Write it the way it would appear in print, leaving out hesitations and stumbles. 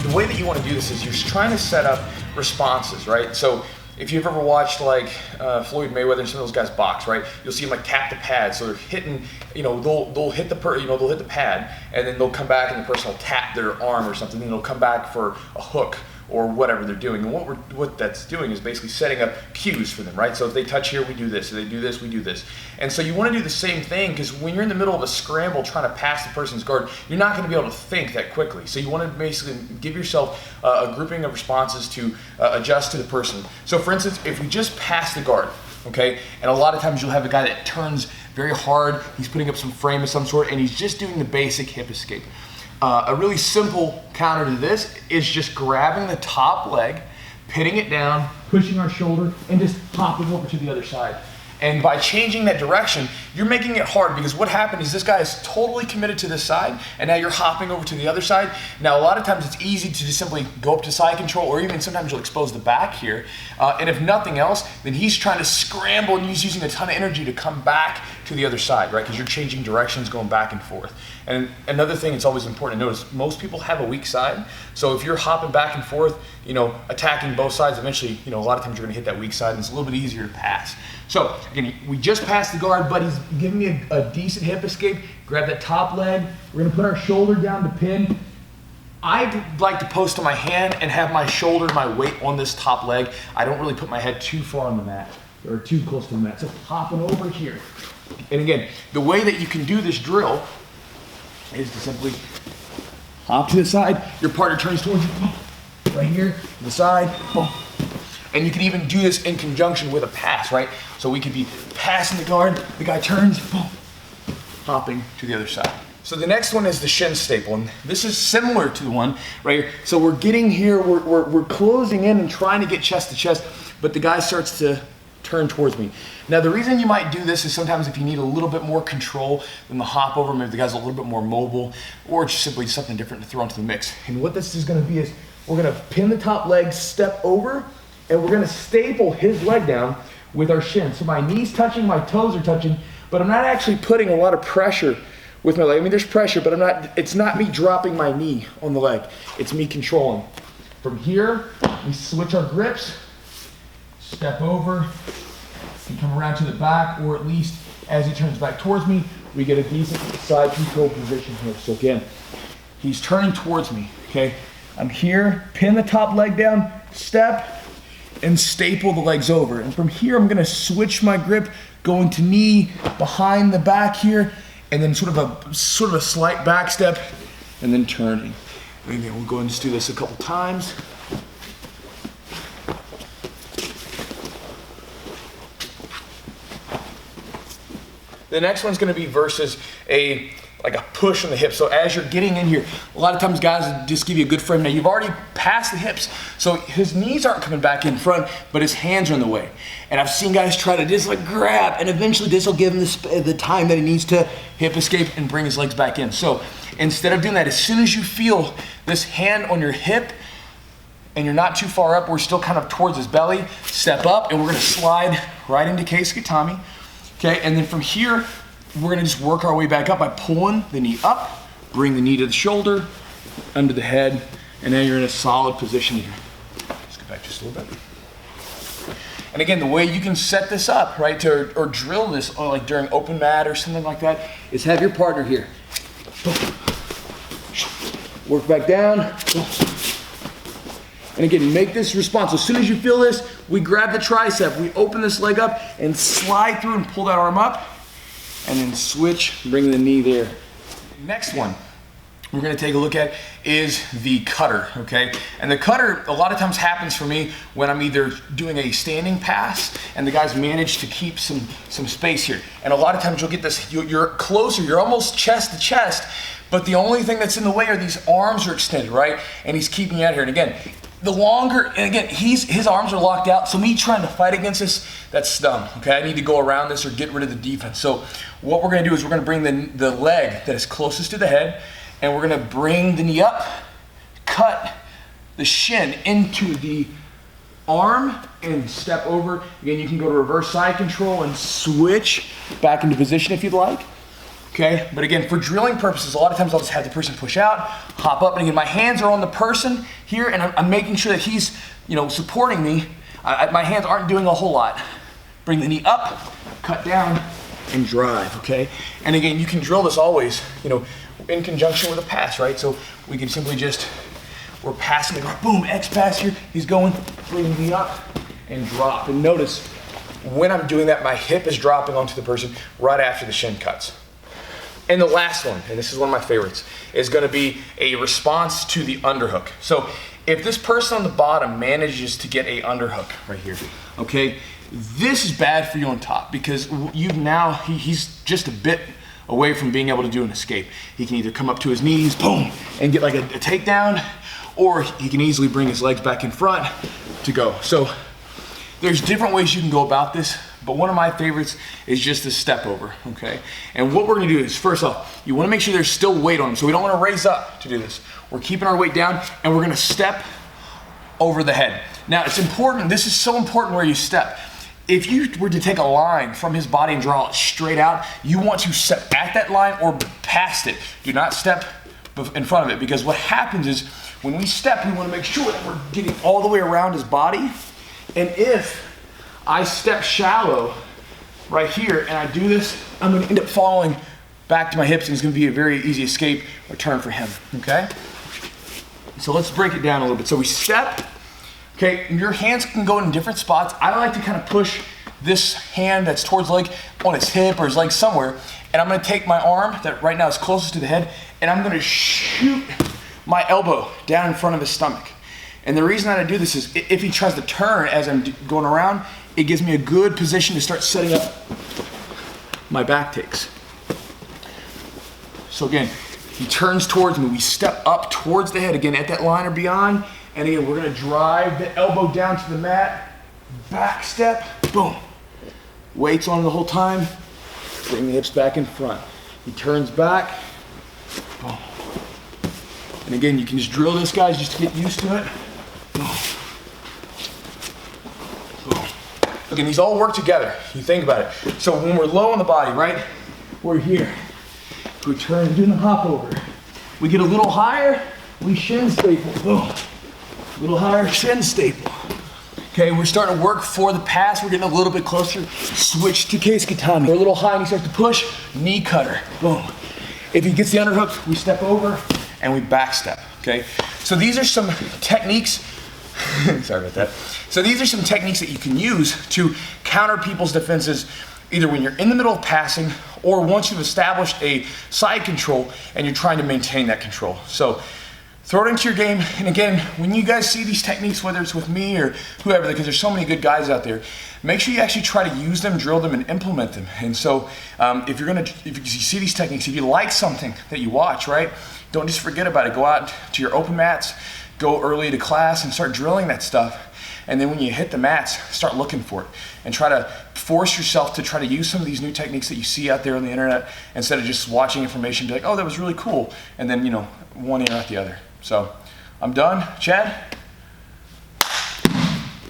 the way that you want to do this is you're trying to set up responses, right? So if you've ever watched like Floyd Mayweather and some of those guys box, right? You'll see them like tap the pad, so they're hitting, they'll hit the pad, and then they'll come back and the person will tap their arm or something, and they'll come back for a hook or whatever they're doing. And what that's doing is basically setting up cues for them, right? So if they touch here, we do this. If they do this, we do this. And so you want to do the same thing, because when you're in the middle of a scramble trying to pass the person's guard, you're not going to be able to think that quickly. So you want to basically give yourself a grouping of responses to adjust to the person. So for instance, if we just pass the guard, okay, and a lot of times you'll have a guy that turns very hard, he's putting up some frame of some sort, and he's just doing the basic hip escape. A really simple counter to this is just grabbing the top leg, pitting it down, pushing our shoulder, and just hopping over to the other side. And by changing that direction, you're making it hard, because what happened is this guy is totally committed to this side, and now you're hopping over to the other side. Now, a lot of times it's easy to just simply go up to side control, or even sometimes you'll expose the back here. And if nothing else, then he's trying to scramble, and he's using a ton of energy to come back to the other side, right? Because you're changing directions, going back and forth. And another thing it's always important to notice, most people have a weak side. So if you're hopping back and forth, attacking both sides, eventually, a lot of times you're gonna hit that weak side, and it's a little bit easier to pass. So again, we just passed the guard, but he's giving me a decent hip escape. Grab that top leg. We're gonna put our shoulder down to pin. I like to post on my hand and have my shoulder, my weight on this top leg. I don't really put my head too far on the mat or too close to the mat. So hopping over here. And again, the way that you can do this drill is to simply hop to the side. Your partner turns towards you, right here, to the side. And you can even do this in conjunction with a pass, right? So we could be passing the guard, the guy turns, boom, hopping to the other side. So the next one is the Shin Staple, and this is similar to the one right here. So we're getting here, we're closing in and trying to get chest to chest, but the guy starts to turn towards me. Now the reason you might do this is sometimes if you need a little bit more control than the hop over, maybe the guy's a little bit more mobile, or just simply something different to throw into the mix. And what this is gonna be is, we're gonna pin the top leg, step over, and we're gonna staple his leg down with our shin. So my knee's touching, my toes are touching, but I'm not actually putting a lot of pressure with my leg. I mean, there's pressure, but it's not me dropping my knee on the leg. It's me controlling. From here, we switch our grips, step over, and come around to the back, or at least as he turns back towards me, we get a decent side control position here. So again, he's turning towards me, okay? I'm here, pin the top leg down, step, and staple the legs over. And from here, I'm gonna switch my grip, going to knee, behind the back here, and then sort of a slight back step, and then turning. And again, we'll go and just do this a couple times. The next one's gonna be versus like a push on the hips. So as you're getting in here, a lot of times guys just give you a good frame. Now you've already passed the hips, so his knees aren't coming back in front, but his hands are in the way. And I've seen guys try to just like grab, and eventually this will give him the time that he needs to hip escape and bring his legs back in. So instead of doing that, as soon as you feel this hand on your hip, and you're not too far up, we're still kind of towards his belly, step up, and we're gonna slide right into Kesa Gatame. Okay, and then from here, we're gonna just work our way back up by pulling the knee up, bring the knee to the shoulder, under the head, and now you're in a solid position here. Let's go back just a little bit. And again, the way you can set this up, right, or drill this like during open mat or something like that, is have your partner here. Work back down. And again, make this response. As soon as you feel this, we grab the tricep, we open this leg up and slide through and pull that arm up, and then switch, bring the knee there. Next one we're gonna take a look at is the cutter, okay? And the cutter a lot of times happens for me when I'm either doing a standing pass and the guys manage to keep some space here. And a lot of times you'll get this, you're closer, you're almost chest to chest, but the only thing that's in the way are these arms are extended, right? And he's keeping you out here. And again, the longer, and again, his arms are locked out, so me trying to fight against this, that's dumb, okay? I need to go around this or get rid of the defense. So what we're gonna do is we're gonna bring the leg that is closest to the head, and we're gonna bring the knee up, cut the shin into the arm, and step over. Again, you can go to reverse side control and switch back into position if you'd like. okay? But again, for drilling purposes, a lot of times I'll just have the person push out, hop up, and again, my hands are on the person here, and I'm making sure that he's, you know, supporting me. My hands aren't doing a whole lot. Bring the knee up, cut down, and drive, okay? And again, you can drill this always, you know, in conjunction with a pass, right? So we can simply just, we're passing the guard, boom, X pass here, he's going, bring the knee up, and drop. And notice, when I'm doing that, my hip is dropping onto the person right after the shin cuts. And the last one, and this is one of my favorites, is gonna be a response to the underhook. So if this person on the bottom manages to get a underhook right here, okay, this is bad for you on top because you've now, he's just a bit away from being able to do an escape. He can either come up to his knees, boom, and get like a takedown, or he can easily bring his legs back in front to go. So there's different ways you can go about this, but one of my favorites is just a step over, okay? And what we're gonna do is, first off, you wanna make sure there's still weight on him, so we don't wanna raise up to do this. We're keeping our weight down, and we're gonna step over the head. Now, it's important, this is so important where you step. If you were to take a line from his body and draw it straight out, you want to step at that line or past it. Do not step in front of it, because what happens is when we step, we want to make sure that we're getting all the way around his body. And if I step shallow right here and I do this, I'm going to end up falling back to my hips, and it's going to be a very easy escape or turn for him, okay? So let's break it down a little bit. So we step. Okay, your hands can go in different spots. I like to kind of push this hand that's towards the leg on his hip or his leg somewhere, and I'm gonna take my arm that right now is closest to the head, and I'm gonna shoot my elbow down in front of his stomach. And the reason that I do this is if he tries to turn as I'm going around, it gives me a good position to start setting up my back takes. So again, he turns towards me, we step up towards the head, again at that line or beyond, and again, we're gonna drive the elbow down to the mat, back step, boom. Weights on the whole time, bring the hips back in front. He turns back, boom. And again, you can just drill this, guys, just to get used to it. Boom. Boom. Again, these all work together, you think about it. So when we're low on the body, right, we're here. We turn, do the hop over. We get a little higher, we shin staple, boom. A little higher, Shin Staple. Okay, we're starting to work for the pass. We're getting a little bit closer. Switch to Kesa Gatame. We're a little high and he starts to push. Knee cutter, boom. If he gets the underhook, we step over and we back step, okay? So these are some techniques, sorry about that. So these are some techniques that you can use to counter people's defenses, either when you're in the middle of passing or once you've established a side control and you're trying to maintain that control. So throw it into your game, and again, when you guys see these techniques, whether it's with me or whoever, because there's so many good guys out there, make sure you actually try to use them, drill them, and implement them. And so, if you see these techniques, if you like something that you watch, right, don't just forget about it. Go out to your open mats, go early to class, and start drilling that stuff. And then when you hit the mats, start looking for it, and try to force yourself to try to use some of these new techniques that you see out there on the internet, instead of just watching information, be like, oh, that was really cool, and then, you know, one ear out the other. So I'm done. Chad?